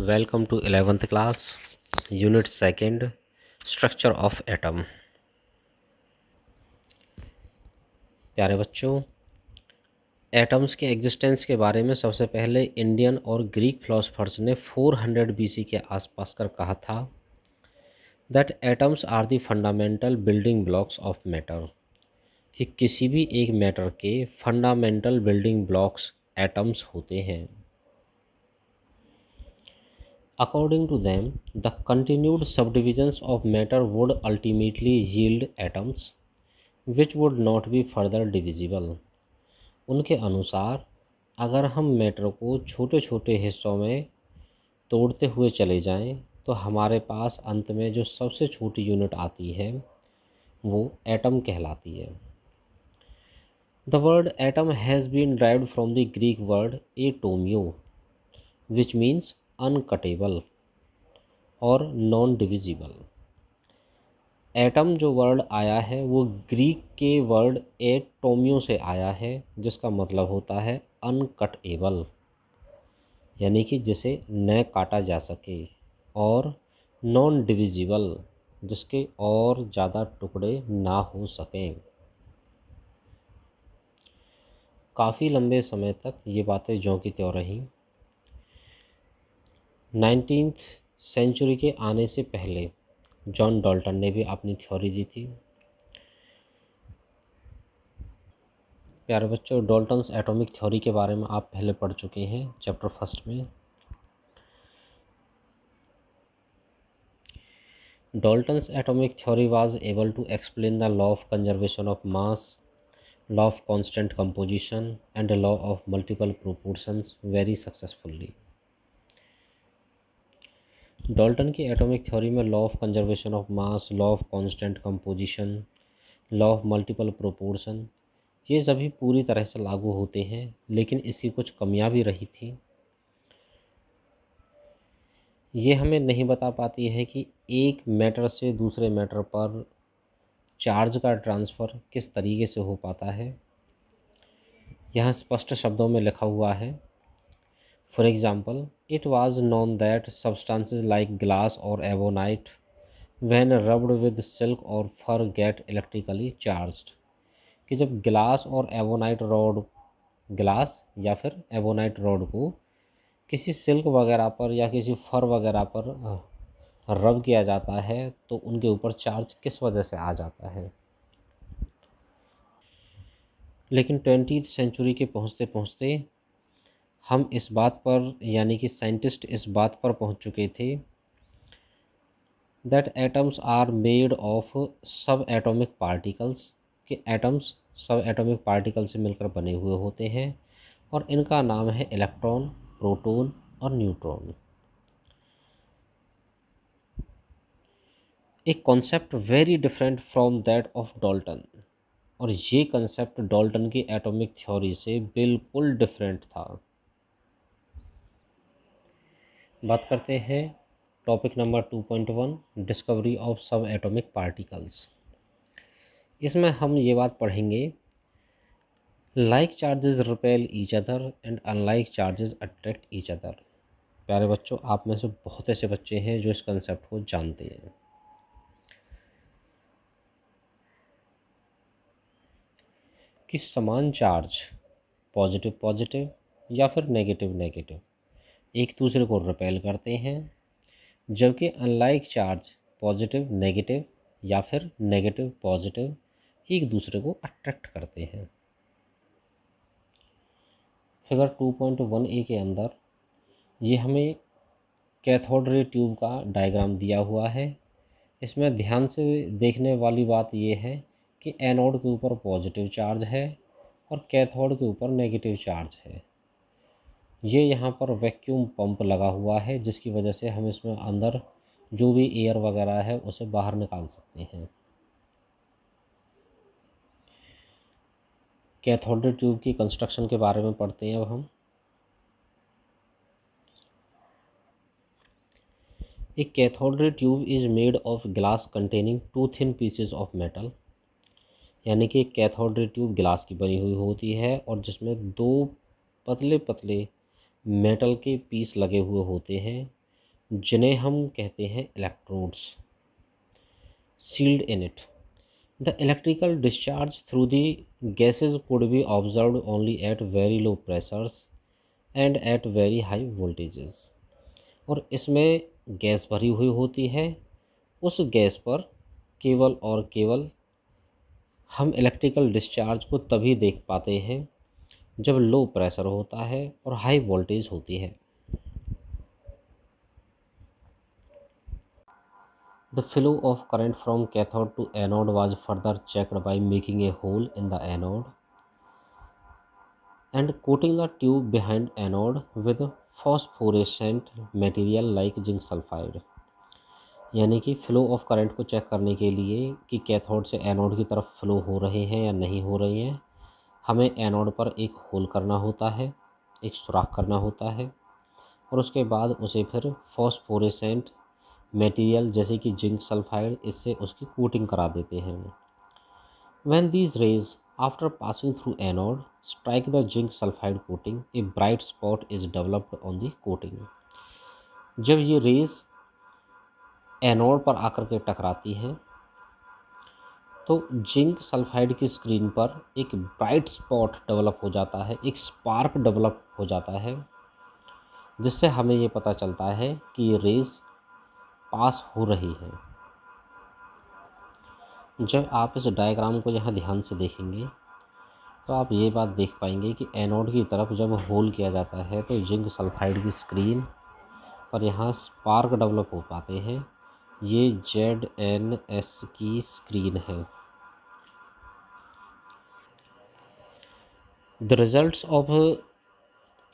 Welcome to 11th class, Unit 2nd, Structure of Atom। प्यारे बच्चों, atoms के existence के बारे में सबसे पहले इंडियन और ग्रीक फिलोसफर्स ने 400 बीसी के आसपास कर कहा था that atoms are the fundamental building blocks of matter, कि किसी भी एक मैटर के फंडामेंटल बिल्डिंग ब्लॉक्स एटम्स होते हैं। According to them, the continued subdivisions of matter would ultimately yield atoms, which would not be further divisible। उनके अनुसार अगर हम मैटर को छोटे छोटे हिस्सों में तोड़ते हुए चले जाएं, तो हमारे पास अंत में जो सबसे छोटी यूनिट आती है वो एटम कहलाती है। The word atom has been derived from the Greek word atomio, which means uncuttable और नॉन डिविजिबल। एटम जो वर्ड आया है वो ग्रीक के वर्ड एटोमियो से आया है, जिसका मतलब होता है अनकटेबल, यानी कि जिसे न काटा जा सके, और नॉन डिविजिबल, जिसके और ज़्यादा टुकड़े ना हो सकें। काफ़ी लंबे समय तक ये बातें ज्यों की त्यों रहीं। 19th सेंचुरी के आने से पहले जॉन डाल्टन ने भी अपनी थ्योरी दी थी। प्यारे बच्चों, डाल्टन्स एटॉमिक थ्योरी के बारे में आप पहले पढ़ चुके हैं चैप्टर फर्स्ट में। Dalton's atomic theory was able to explain the law of conservation of mass, law of constant composition and the law of multiple proportions very successfully. Dalton की एटॉमिक थ्योरी में law of conservation of mass, law of constant composition, law of multiple proportion, ये सभी पूरी तरह से लागू होते हैं, लेकिन इसकी कुछ कमियां भी रही थी। ये हमें नहीं बता पाती है कि एक मैटर से दूसरे मैटर पर चार्ज का ट्रांसफ़र किस तरीके से हो पाता है। यहाँ स्पष्ट शब्दों में लिखा हुआ है, for example, it was known that substances like glass और एवोनाइट व्हेन रब्ड विद सिल्क और फर गेट इलेक्ट्रिकली चार्ज्ड, कि जब ग्लास और एवोनाइट रॉड, ग्लास या फिर एवोनाइट रॉड को किसी सिल्क वगैरह पर या किसी फर वगैरह पर रब किया जाता है तो उनके ऊपर चार्ज किस वजह से आ जाता है। लेकिन 20th सेंचुरी के पहुँचते पहुँचते हम इस बात पर, यानी कि साइंटिस्ट इस बात पर पहुँच चुके थे that atoms are made of sub atomic particles, कि एटम्स सब एटॉमिक पार्टिकल से मिलकर बने हुए होते हैं, और इनका नाम है इलेक्ट्रॉन, प्रोटॉन और न्यूट्रॉन। एक concept very different from that of Dalton, और ये कंसेप्ट डाल्टन की एटॉमिक थ्योरी से बिल्कुल डिफरेंट था। बात करते हैं topic number 2.1, discovery of sub atomic particles. इसमें हम ये बात पढ़ेंगे, like charges repel each other and unlike charges attract each other. प्यारे बच्चों, आप में से बहुत ऐसे बच्चे हैं जो इस कंसेप्ट को जानते हैं। कि समान चार्ज पॉजिटिव पॉजिटिव या फिर नेगेटिव नेगेटिव एक दूसरे को रिपेल करते हैं, जबकि अनलाइक चार्ज पॉजिटिव नेगेटिव या फिर नेगेटिव पॉजिटिव एक दूसरे को अट्रैक्ट करते हैं। फिगर 2.1a के अंदर ये हमें कैथोड रे ट्यूब का डायग्राम दिया हुआ है। इसमें ध्यान से देखने वाली बात ये है कि एनोड के ऊपर पॉजिटिव चार्ज है और कैथोड के ऊपर नेगेटिव चार्ज है। ये यहाँ पर वैक्यूम पंप लगा हुआ है, जिसकी वजह से हम इसमें अंदर जो भी एयर वगैरह है उसे बाहर निकाल सकते हैं। कैथोड रे ट्यूब की कंस्ट्रक्शन के बारे में पढ़ते हैं अब हम। एक cathode ray tube is made of glass containing 2 thin pieces of metal, यानी कि कैथोड रे ट्यूब ग्लास की बनी हुई होती है और जिसमें 2 पतले पतले मेटल के पीस लगे हुए होते हैं, जिन्हें हम कहते हैं electrodes, sealed in it. The electrical discharge through the gases could be observed only at very low pressures and at very high voltages। और इसमें गैस भरी हुई होती है, उस गैस पर केवल और केवल हम इलेक्ट्रिकल डिस्चार्ज को तभी देख पाते हैं जब लो प्रेशर होता है और हाई वोल्टेज होती है। The flow of current from cathode to anode was further checked by making a hole in the anode and coating the tube behind anode with phosphorescent material like zinc sulfide। यानी कि flow of current को check करने के लिए कि cathode से anode की तरफ फ्लो हो रहे हैं या नहीं हो रहे हैं, हमें एनोड पर एक होल करना होता है, एक सुराख करना होता है, और उसके बाद उसे फिर फॉस्फोरेसेंट मटेरियल जैसे कि जिंक सल्फाइड इससे उसकी कोटिंग करा देते हैं। When these rays, after passing through anode, strike the zinc sulfide coating, a bright spot is developed on the coating। जब ये रेज एनोड पर आकर के टकराती हैं तो जिंक सल्फाइड की स्क्रीन पर एक ब्राइट स्पॉट डेवलप हो जाता है, एक स्पार्क डेवलप हो जाता है, जिससे हमें ये पता चलता है कि ये रेज पास हो रही है। जब आप इस डायग्राम को यहाँ ध्यान से देखेंगे तो आप ये बात देख पाएंगे कि एनोड की तरफ जब होल किया जाता है तो जिंक सल्फाइड की स्क्रीन पर यहाँ स्पार्क डेवलप हो पाते हैं। ये ZnS की स्क्रीन है। The results of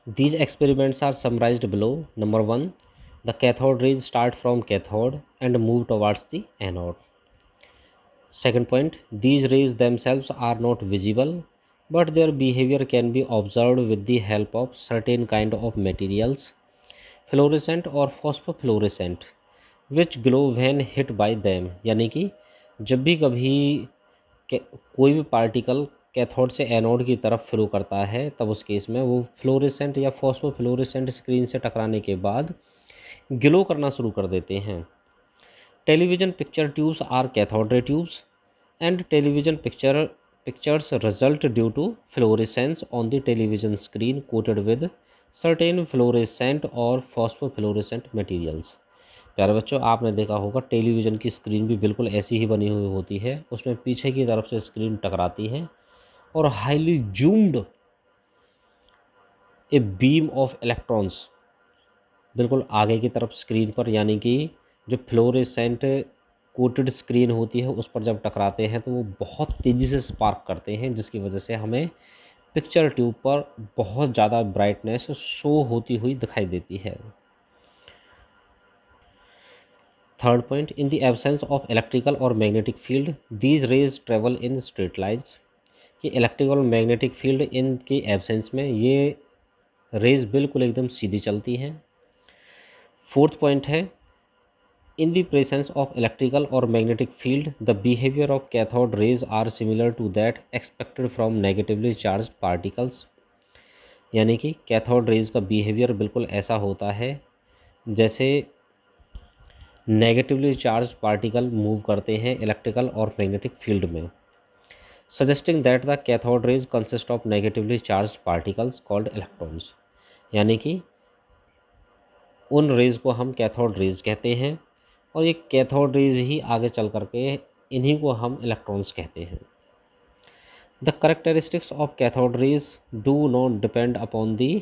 these experiments are summarised below. Number 1, the cathode rays start from cathode and move towards the anode. Second point, these rays themselves are not visible, but their behavior can be observed with the help of certain kind of materials, fluorescent or phosphofluorescent, which glow when hit by them। यानी कि जब भी कभी कोई भी particle cathode से anode की तरफ फ्लो करता है तब उस केस में वो फ्लोरेसेंट या फॉस्फोफ्लोरेसेंट स्क्रीन से टकराने के बाद ग्लो करना शुरू कर देते हैं। Television picture tubes are cathode ray tubes and television pictures result due to fluorescence on the television screen coated with certain fluorescent और phosphofluorescent materials। प्यारे बच्चों, आपने देखा होगा टेलीविज़न की स्क्रीन भी बिल्कुल ऐसी ही बनी हुई होती है। उसमें पीछे की तरफ से स्क्रीन टकराती है और highly zoomed a beam of electrons बिल्कुल आगे की तरफ स्क्रीन पर, यानी कि जो फ्लोरेसेंट कोटेड स्क्रीन होती है उस पर जब टकराते हैं तो वो बहुत तेज़ी से स्पार्क करते हैं, जिसकी वजह से हमें पिक्चर ट्यूब पर बहुत ज़्यादा ब्राइटनेस शो होती हुई दिखाई देती है। Third point, in the absence of electrical और magnetic field these rays travel in straight lines. ये इलेक्ट्रिकल और मैग्नेटिक फील्ड इनके एब्सेंस में ये रेज बिल्कुल एकदम सीधी चलती हैं। फोर्थ पॉइंट है, in the presence of electrical or magnetic field, the behavior of cathode rays are similar to that expected from negatively charged particles। यानी कि कैथोड रेज का बिहेवियर बिल्कुल ऐसा होता है जैसे नेगेटिवली चार्ज पार्टिकल मूव करते हैं इलेक्ट्रिकल और मैग्नेटिक फील्ड में, suggesting that the cathode raise consist of negatively charge particles called electrons. यानी कि उन रेज को हम कैथोड रेज कहते हैं और ये कैथोड रेज ही आगे चल करके इन्हीं को हम इलेक्ट्रॉन्स कहते हैं। The characteristics of cathode rays do not depend upon the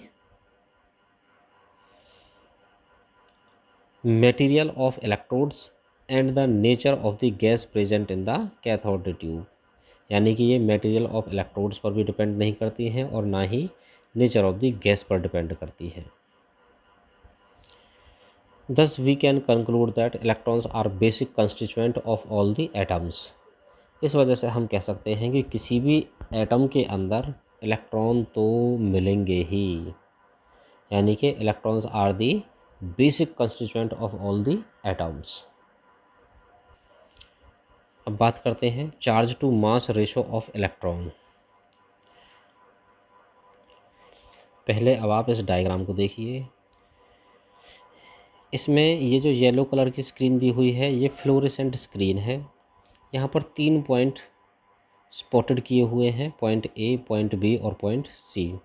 material of electrodes and the nature of the gas present in the cathode tube. यानी कि ये मटेरियल ऑफ इलेक्ट्रोड्स पर भी डिपेंड नहीं करती हैं और ना ही नेचर ऑफ द गैस पर डिपेंड करती है। Thus we can conclude that electrons are basic constituent of all the atoms। इस वजह से हम कह सकते हैं कि किसी भी एटम के अंदर इलेक्ट्रॉन तो मिलेंगे ही, यानी कि electrons are the basic constituent of all the atoms. अब बात करते हैं charge to mass ratio of electron. पहले अब आप इस डायग्राम को देखिए। इसमें ये जो येलो कलर की स्क्रीन दी हुई है ये फ्लोरेसेंट स्क्रीन है। यहाँ पर 3 पॉइंट स्पॉटेड किए हुए हैं, पॉइंट ए, पॉइंट बी और पॉइंट सी।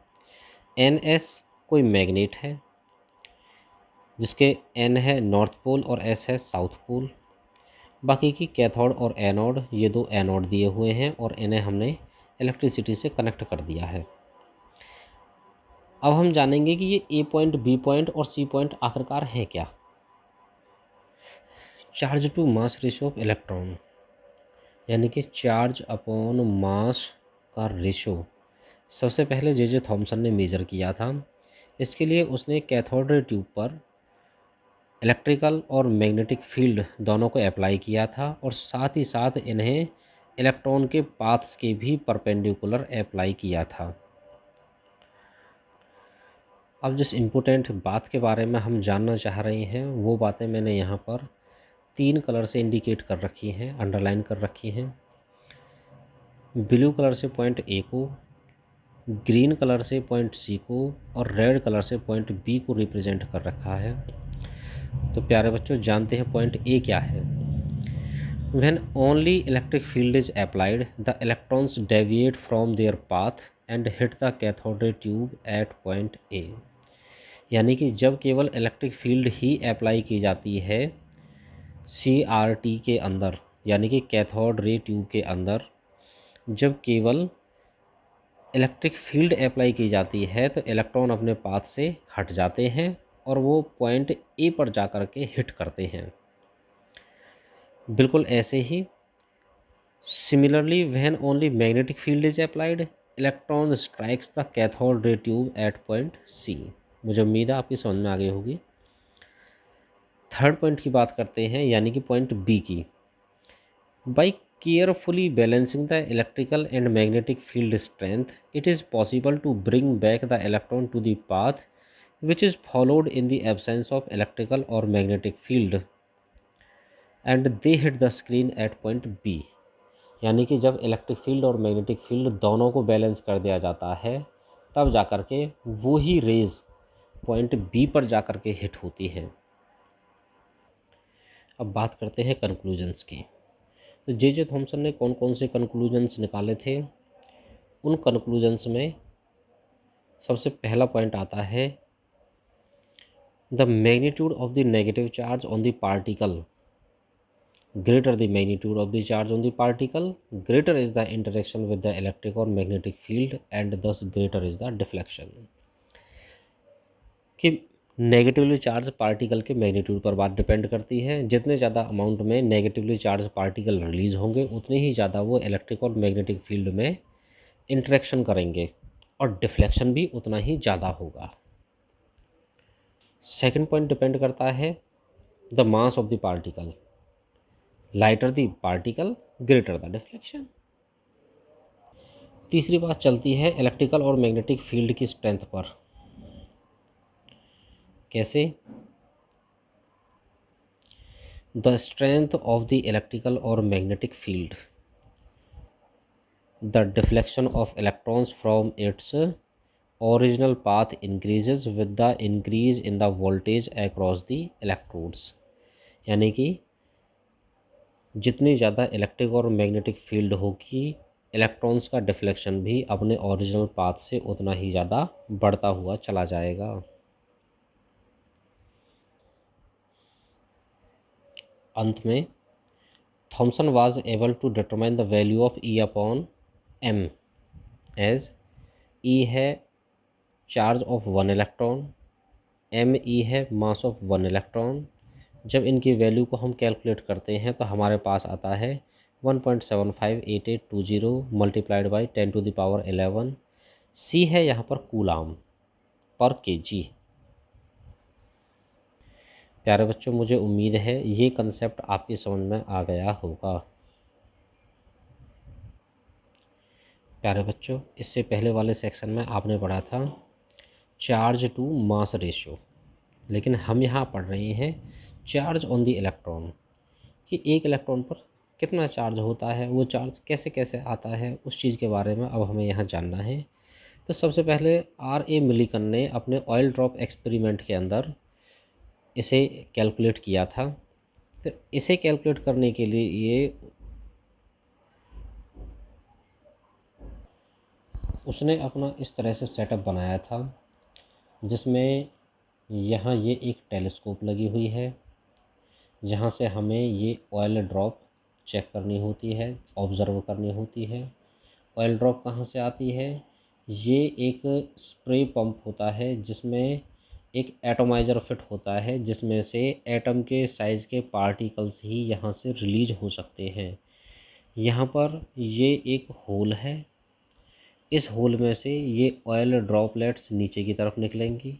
NS कोई मैग्नेट है जिसके N है नॉर्थ पोल और S है साउथ पोल। बाकी की कैथोड और एनोड, ये 2 एनोड दिए हुए हैं और इन्हें हमने इलेक्ट्रिसिटी से कनेक्ट कर दिया है। अब हम जानेंगे कि ये ए पॉइंट, बी पॉइंट और सी पॉइंट आखिरकार हैं क्या। Charge to mass ratio of electron, यानी कि चार्ज अपॉन मास का रेशो सबसे पहले जे थॉमसन ने मेज़र किया था। इसके लिए उसने कैथोड रे ट्यूब पर इलेक्ट्रिकल और मैग्नेटिक फील्ड दोनों को अप्लाई किया था और साथ ही साथ इन्हें इलेक्ट्रॉन के पाथ्स के भी परपेंडिकुलर अप्लाई किया था। अब जिस इम्पोर्टेंट बात के बारे में हम जानना चाह रहे हैं वो बातें मैंने यहाँ पर 3 कलर से इंडिकेट कर रखी हैं, अंडरलाइन कर रखी हैं। ब्लू कलर से पॉइंट ए को, ग्रीन कलर से पॉइंट सी को और रेड कलर से पॉइंट बी को रिप्रेजेंट कर रखा है। तो प्यारे बच्चों, जानते हैं पॉइंट ए क्या है। When only electric field is applied, the electrons deviate from their path and hit the cathode ray tube at point A। यानी कि जब केवल इलेक्ट्रिक फील्ड ही अप्लाई की जाती है CRT के अंदर, यानी कि कैथोड रे ट्यूब के अंदर जब केवल इलेक्ट्रिक फील्ड अप्लाई की जाती है तो इलेक्ट्रॉन अपने पाथ से हट जाते हैं और वो पॉइंट ए पर जा कर के हिट करते हैं। बिल्कुल ऐसे ही similarly when only magnetic field is applied, electron strikes the cathode ray tube at point C. मुझे उम्मीद है आपकी समझ में आ गई होगी। थर्ड पॉइंट की बात करते हैं, यानी कि पॉइंट बी की। By carefully balancing the electrical and magnetic field strength, it is possible to bring back the electron to the path which is followed in the absence of electrical or magnetic field and they hit the screen at point B। यानी कि जब electric field और magnetic field दोनों को balance कर दिया जाता है तब जा कर के वो ही रेज पॉइंट बी पर जा कर के हिट होती हैं। अब बात करते हैं कंक्लूजन्स की। तो जे थॉमसन ने कौन कौन से कंक्लूजन्स निकाले थे। उन कंक्लूजन्स में सबसे पहला पॉइंट आता है, the magnitude of the negative charge on the particle greater the magnitude of the charge on the particle, greater is the interaction with the electric or magnetic field and thus greater is the deflection। कि negatively charge particle के magnitude पर बात depend करती है। जितने ज़्यादा amount में negatively charge particle release होंगे उतने ही ज़्यादा वो इलेक्ट्रिक और मैग्नेटिक फील्ड में इंटरेक्शन करेंगे और डिफ्लेक्शन भी उतना ही ज़्यादा होगा। सेकंड पॉइंट डिपेंड करता है the mass of the particle, lighter the particle greater the deflection. तीसरी बात चलती है इलेक्ट्रिकल और मैग्नेटिक फील्ड की स्ट्रेंथ पर। कैसे? The strength of the electrical और magnetic field, the deflection of electrons from its original path increases with the increase in the voltage across the electrodes. यानी कि जितनी ज़्यादा इलेक्ट्रिक और मैग्नेटिक फील्ड होगी इलेक्ट्रॉन्स का डिफ्लेक्शन भी अपने ओरिजिनल पाथ से उतना ही ज़्यादा बढ़ता हुआ चला जाएगा। अंत में Thomson was able to determine the value of E upon M as E है चार्ज ऑफ 1 इलेक्ट्रॉन, ME है मास ऑफ 1 इलेक्ट्रॉन। जब इनकी वैल्यू को हम कैलकुलेट करते हैं तो हमारे पास आता है 1.758820 multiplied by 10 to the power 11। C है यहाँ पर कूलाम पर kg। प्यारे बच्चों, मुझे उम्मीद है ये कंसेप्ट आपकी समझ में आ गया होगा। प्यारे बच्चों, इससे पहले वाले सेक्शन में आपने पढ़ा था चार्ज टू मास रेशियो, लेकिन हम यहाँ पढ़ रहे हैं चार्ज ऑन द इलेक्ट्रॉन कि एक इलेक्ट्रॉन पर कितना चार्ज होता है, वो चार्ज कैसे कैसे आता है, उस चीज़ के बारे में अब हमें यहाँ जानना है। तो सबसे पहले R.A. मिलिकन ने अपने ऑयल ड्रॉप एक्सपेरिमेंट के अंदर इसे कैलकुलेट किया था। तो इसे कैलकुलेट करने के लिए उसने अपना इस तरह से सेटअप बनाया था, जिसमें यहाँ ये एक टेलीस्कोप लगी हुई है, जहाँ से हमें ये ऑयल ड्रॉप चेक करनी होती है, ऑब्ज़र्व करनी होती है। ऑयल ड्रॉप कहाँ से आती है? ये एक स्प्रे पंप होता है जिसमें एक एटोमाइज़र फिट होता है, जिसमें से एटम के साइज़ के पार्टिकल्स ही यहाँ से रिलीज हो सकते हैं। यहाँ पर ये एक होल है, इस होल में से ये ऑयल ड्रॉपलेट्स नीचे की तरफ निकलेंगी।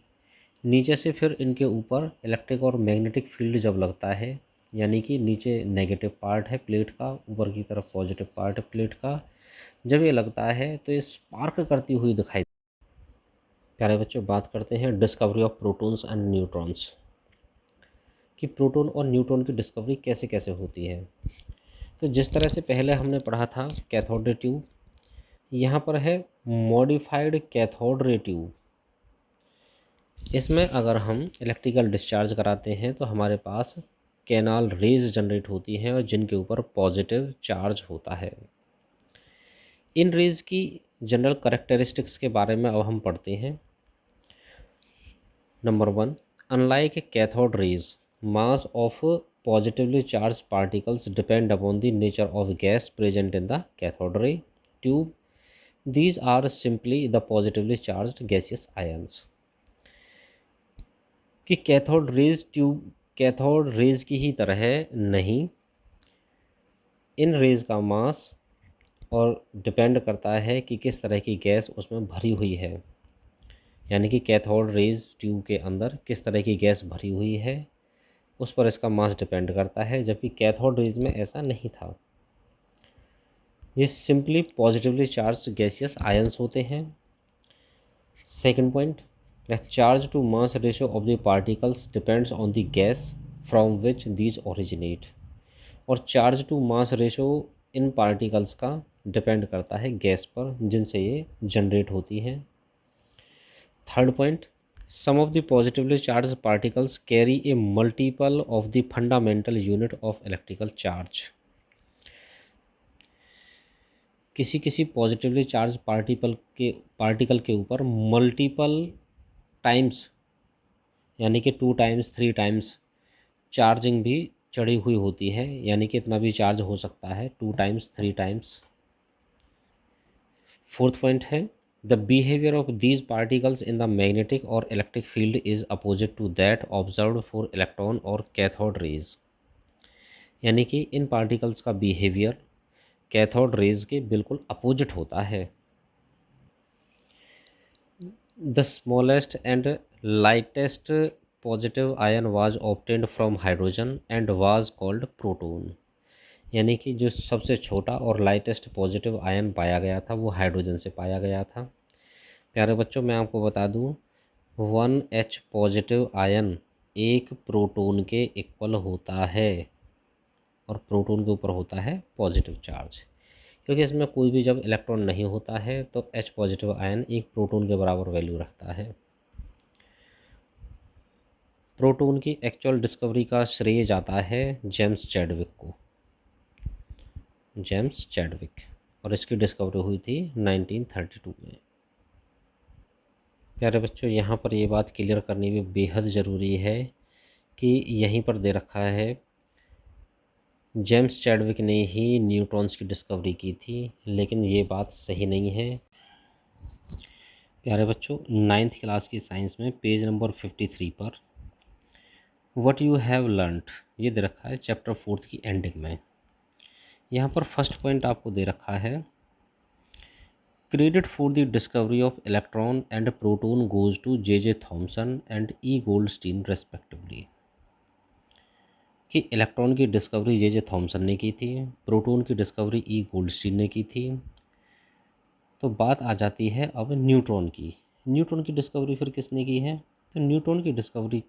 नीचे से फिर इनके ऊपर इलेक्ट्रिक और मैग्नेटिक फील्ड जब लगता है, यानी कि नीचे नेगेटिव पार्ट है प्लेट का, ऊपर की तरफ पॉजिटिव पार्ट है प्लेट का, जब ये लगता है तो ये स्पार्क करती हुई दिखाई। प्यारे बच्चों, बात करते हैं discovery of protons and neutrons, कि प्रोटॉन और न्यूट्रॉन की डिस्कवरी कैसे कैसे होती है। तो जिस तरह से पहले हमने पढ़ा था कैथोड रे ट्यूब, यहाँ पर है मॉडिफाइड कैथोड रे ट्यूब। इसमें अगर हम इलेक्ट्रिकल डिस्चार्ज कराते हैं तो हमारे पास कैनाल रेज जनरेट होती हैं और जिनके ऊपर पॉजिटिव चार्ज होता है। इन रेज की जनरल करेक्टरिस्टिक्स के बारे में अब हम पढ़ते हैं। Number 1, unlike cathode rays, mass of positively charge particles depend upon the nature of gas present in the cathode ray tube. These are simply the positively charged gaseous ions। कि cathode rays की ही तरह नहीं, इन raise का मास और depend करता है कि किस तरह की गैस उसमें भरी हुई है, यानी कि कैथोड रेज ट्यूब के अंदर किस तरह की गैस भरी हुई है उस पर इसका मास डिपेंड करता है, जबकि कैथोड रेज में ऐसा नहीं था। ये simply positively charged gaseous ions होते हैं। Second point, the charge to mass ratio of the particles depends on the gas from which these originate. और चार्ज टू मास रेशियो इन पार्टिकल्स का डिपेंड करता है गैस पर जिनसे ये जनरेट होती हैं। Third point, some of the positively charge particles carry a multiple of the fundamental unit of electrical charge. किसी किसी पॉजिटिवली चार्ज पार्टिकल के ऊपर मल्टीपल टाइम्स, यानी कि 2 टाइम्स 3 टाइम्स चार्जिंग भी चढ़ी हुई होती है, यानी कि इतना भी चार्ज हो सकता है 2 टाइम्स 3 टाइम्स। फोर्थ पॉइंट है, the behaviour of these particles in the magnetic और electric field is opposite to that observed for electron और कैथोड रेज। यानी कि इन पार्टिकल्स का बिहेवियर कैथोड रेज के बिल्कुल अपोजिट होता है। The smallest and lightest positive ion was obtained from hydrogen and was called proton. यानी कि जो सबसे छोटा और लाइटेस्ट पॉजिटिव आयन पाया गया था वो हाइड्रोजन से पाया गया था। प्यारे बच्चों, मैं आपको बता दूं 1H पॉजिटिव आयन एक प्रोटॉन के इक्वल होता है और प्रोटॉन के ऊपर होता है पॉजिटिव चार्ज, क्योंकि इसमें कोई भी जब इलेक्ट्रॉन नहीं होता है तो H पॉजिटिव आयन एक प्रोटॉन के बराबर वैल्यू रखता है। प्रोटॉन की एक्चुअल डिस्कवरी का श्रेय जाता है जेम्स चैडविक को, जेम्स चैडविक, और इसकी डिस्कवरी हुई थी 1932 में। प्यारे बच्चों, यहाँ पर ये बात क्लियर करनी भी बेहद ज़रूरी है कि यहीं पर दे रखा है जेम्स चैडविक ने ही न्यूट्रॉन्स की डिस्कवरी की थी, लेकिन ये बात सही नहीं है। प्यारे बच्चों, 9th क्लास की साइंस में पेज नंबर 53 पर व्हाट यू हैव लर्नड ये दे रखा है चैप्टर 4 की एंडिंग में। यहाँ पर फर्स्ट पॉइंट आपको दे रखा है, credit for the discovery of electron and proton goes to J Thomson and E Goldstein respectively. कि इलेक्ट्रॉन की डिस्कवरी जे थॉमसन ने की थी, प्रोटॉन की डिस्कवरी ई गोल्डस्टीन ने की थी। तो बात आ जाती है अब न्यूट्रॉन की। न्यूट्रॉन की डिस्कवरी फिर किसने की है? तो न्यूट्रॉन की डिस्कवरी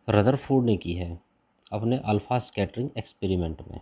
रदरफोर्ड ने की है अपने अल्फ़ा स्कैटरिंग एक्सपेरिमेंट में।